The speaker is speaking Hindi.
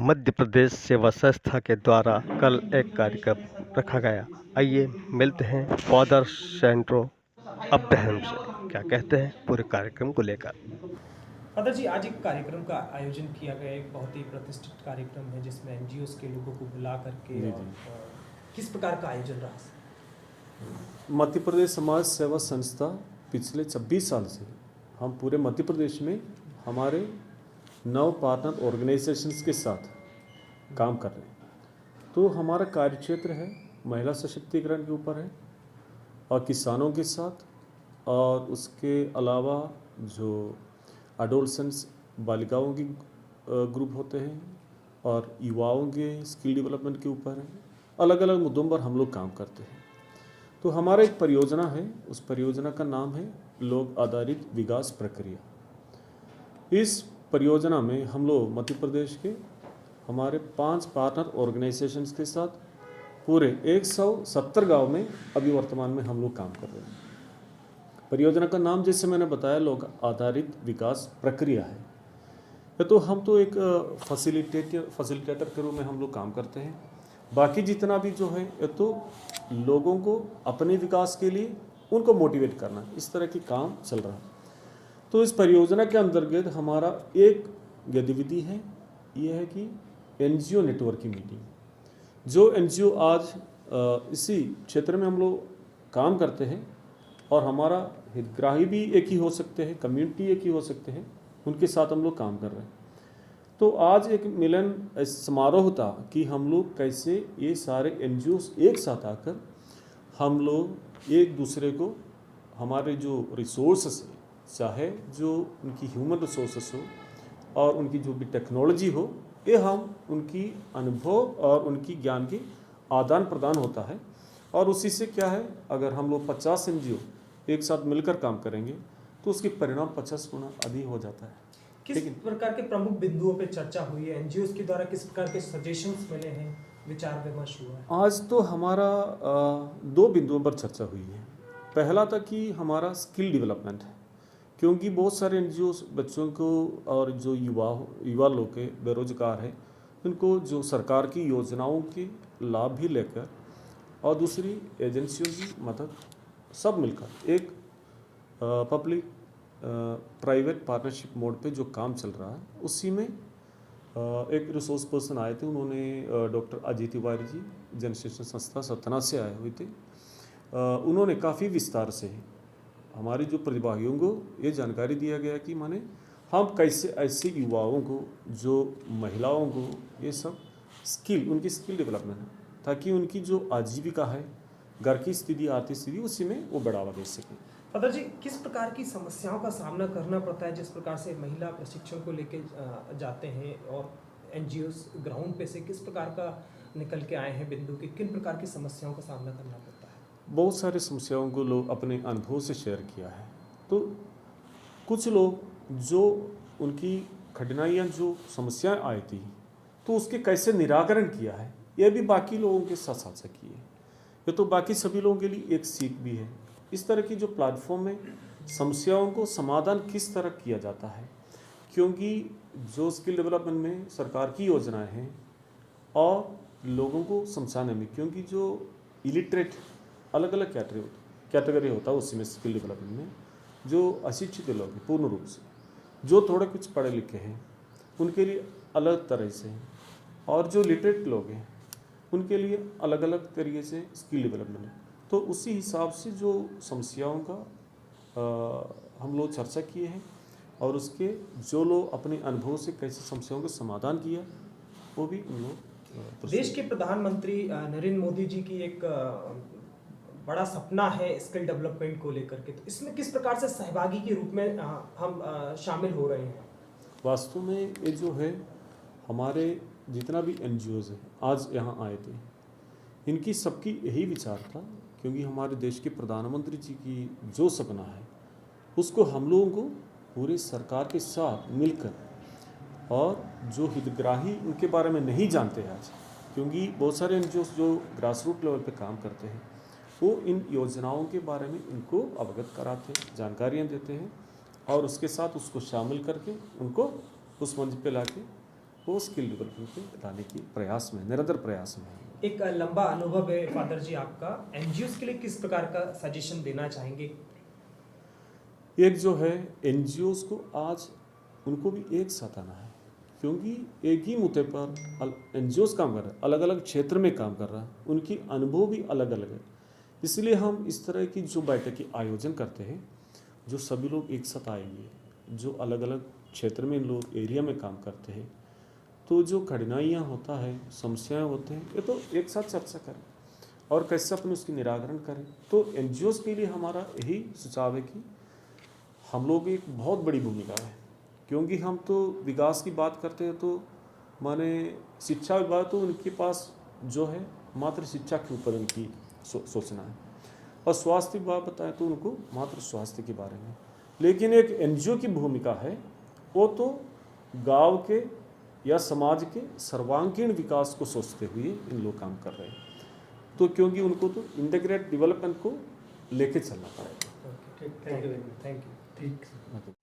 मध्य प्रदेश सेवा संस्था के द्वारा कल एक कार्यक्रम रखा गया। आइए मिलते हैं फादर सेंड्रो अब्राहम से, क्या कहते हैं पूरे कार्यक्रम को लेकर। फादर जी, आज एक कार्यक्रम का आयोजन किया गया, एक बहुत ही प्रतिष्ठित कार्यक्रम है जिसमें एनजीओस के लोगों को बुला करके जी और जी। किस प्रकार का आयोजन रहा? मध्य प्रदेश समाज सेवा संस्था पिछले 26 साल से हम पूरे मध्य प्रदेश में हमारे 9 पार्टनर ऑर्गेनाइजेशंस के साथ काम कर रहे हैं। तो हमारा कार्यक्षेत्र है महिला सशक्तिकरण के ऊपर है और किसानों के साथ, और उसके अलावा जो एडोलसेंट्स बालिकाओं की ग्रुप होते हैं और युवाओं के स्किल डेवलपमेंट के ऊपर है। अलग अलग मुद्दों पर हम लोग काम करते हैं। तो हमारा एक परियोजना है, उस परियोजना का नाम है लोक आधारित विकास प्रक्रिया। इस परियोजना में हम लोग मध्य प्रदेश के हमारे 5 पार्टनर ऑर्गेनाइजेशंस के साथ पूरे 170 गांव में अभी वर्तमान में हम लोग काम कर रहे हैं। परियोजना का नाम जैसे मैंने बताया लोक आधारित विकास प्रक्रिया है। तो हम तो एक फैसिलिटेटर के रूप में हम लोग काम करते हैं। बाकी जितना भी जो है ये तो लोगों को अपने विकास के लिए उनको मोटिवेट करना, इस तरह की काम चल रहा है। तो इस परियोजना के अंतर्गत हमारा एक गतिविधि है, ये है कि एनजीओ नेटवर्क की मीटिंग। जो एनजीओ आज इसी क्षेत्र में हम लोग काम करते हैं और हमारा हितग्राही भी एक ही हो सकते हैं, कम्युनिटी एक ही हो सकते हैं, उनके साथ हम लोग काम कर रहे हैं। तो आज एक मिलन समारोह था कि हम लोग कैसे ये सारे एनजीओस एक साथ आकर हम लोग एक दूसरे को हमारे जो रिसोर्सेस है, चाहे जो उनकी ह्यूमन रिसोर्सेस हो और उनकी जो भी टेक्नोलॉजी हो, ये हम उनकी अनुभव और उनकी ज्ञान की आदान प्रदान होता है। और उसी से क्या है, अगर हम लोग 50 एनजीओ एक साथ मिलकर काम करेंगे तो उसके परिणाम 50 गुना अधिक हो जाता है। किस प्रकार के प्रमुख बिंदुओं पे चर्चा हुई है? एनजीओस के द्वारा किस प्रकार के सजेशंस मिले हैं, विचार विमर्श हुआ है? आज तो हमारा 2 बिंदुओं पर चर्चा हुई है। पहला था कि हमारा स्किल डेवलपमेंट है, क्योंकि बहुत सारे एनजीओ बच्चों को और जो युवा लोग के बेरोजगार है, उनको जो सरकार की योजनाओं के लाभ भी लेकर और दूसरी एजेंसियों की मदद सब मिलकर एक पब्लिक प्राइवेट पार्टनरशिप मोड पे जो काम चल रहा है, उसी में एक रिसोर्स पर्सन आए थे। उन्होंने डॉक्टर अजय तिवारी जी जनशिक्षण संस्था सतना से आए हुए थे। उन्होंने काफ़ी विस्तार से हमारे जो प्रतिभागियों को ये जानकारी दिया गया कि माने हम कैसे ऐसे युवाओं को, जो महिलाओं को, ये सब उनकी स्किल डेवलपमेंट है, ताकि उनकी जो आजीविका है, घर की स्थिति, आर्थिक स्थिति, उसी में वो बढ़ावा दे सके। फादर जी, किस प्रकार की समस्याओं का सामना करना पड़ता है जिस प्रकार से महिला प्रशिक्षण को लेके जाते हैं, और एनजीओस ग्राउंड पे से किस प्रकार का निकल के आए हैं बिंदु की, किन प्रकार की समस्याओं का सामना करना पड़ता है? बहुत सारी समस्याओं को लोग अपने अनुभव से शेयर किया है। तो कुछ लोग जो उनकी कठिनाइयाँ, जो समस्याएं आई थी, तो उसके कैसे निराकरण किया है, यह भी बाकी लोगों के साथ साझा किए। ये तो बाकी सभी लोगों के लिए एक सीख भी है। इस तरह की जो प्लेटफॉर्म में समस्याओं को समाधान किस तरह किया जाता है, क्योंकि जो स्किल डेवलपमेंट में सरकार की योजनाएं हैं और लोगों को समझाने में, क्योंकि जो इलिटरेट अलग अलग कैटेगरी होता है उसमें स्किल डेवलपमेंट में, जो अशिक्षित लोग हैं पूर्ण रूप से, जो थोड़े कुछ पढ़े लिखे हैं उनके लिए अलग तरह से, और जो लिटरेट लोग हैं उनके लिए अलग अलग तरीके से स्किल डेवलपमेंट है। तो उसी हिसाब से जो समस्याओं का हम लोग चर्चा किए हैं, और उसके जो लोग अपने अनुभव से कैसे समस्याओं का समाधान किया, वो भी उन लोग। देश के प्रधानमंत्री नरेंद्र मोदी जी की एक बड़ा सपना है स्किल डेवलपमेंट को लेकर के, तो इसमें किस प्रकार से सहभागी के रूप में हम शामिल हो रहे हैं? वास्तव में ये जो है, हमारे जितना भी एनजीओज हैं आज यहाँ आए थे, इनकी सबकी यही विचार था, क्योंकि हमारे देश के प्रधानमंत्री जी की जो सपना है उसको हम लोगों को पूरे सरकार के साथ मिलकर, और जो हितग्राही उनके बारे में नहीं जानते हैं आज, क्योंकि बहुत सारे एनजीओ जो ग्रास रूट लेवल पे काम करते हैं, वो इन योजनाओं के बारे में इनको अवगत कराते हैं, जानकारियाँ देते हैं, और उसके साथ उसको शामिल करके उनको उस मंच पे लाके को स्किल डेवलपमेंट पे लाने की प्रयास में, निरंतर प्रयास में है। एक लंबा अनुभव है फादर जी आपका, एनजीओ के लिए किस प्रकार का सजेशन देना चाहेंगे? एक जो है एनजीओ को आज उनको भी एक साथ आना है, क्योंकि एक ही मुद्दे पर एनजीओ काम कर रहे हैं, अलग अलग क्षेत्र में काम कर रहा है, उनकी अनुभव भी अलग अलग है। इसलिए हम इस तरह की जो बैठक की आयोजन करते हैं, जो सभी लोग एक साथ आएंगे, जो अलग अलग क्षेत्र में लोग एरिया में काम करते हैं, तो जो कठिनाइयाँ होता है, समस्याएं होते हैं, ये तो एक साथ चर्चा करें और कैसे अपन उसकी निराकरण करें। तो एनजीओ के लिए हमारा यही सुझाव है कि हम लोग एक बहुत बड़ी भूमिका है, क्योंकि हम तो विकास की बात करते हैं तो माने शिक्षा विभाग तो उनके पास जो है मात्र शिक्षा के ऊपर उनकी सोचना है, और स्वास्थ्य विभाग बताएं तो उनको मात्र स्वास्थ्य के बारे में। लेकिन एक एनजीओ की भूमिका है, वो तो गांव के या समाज के सर्वांगीण विकास को सोचते हुए इन लोग काम कर रहे हैं, तो क्योंकि उनको तो इंटीग्रेट डेवलपमेंट को लेके चलना पड़ेगा। Thank you. ठीक।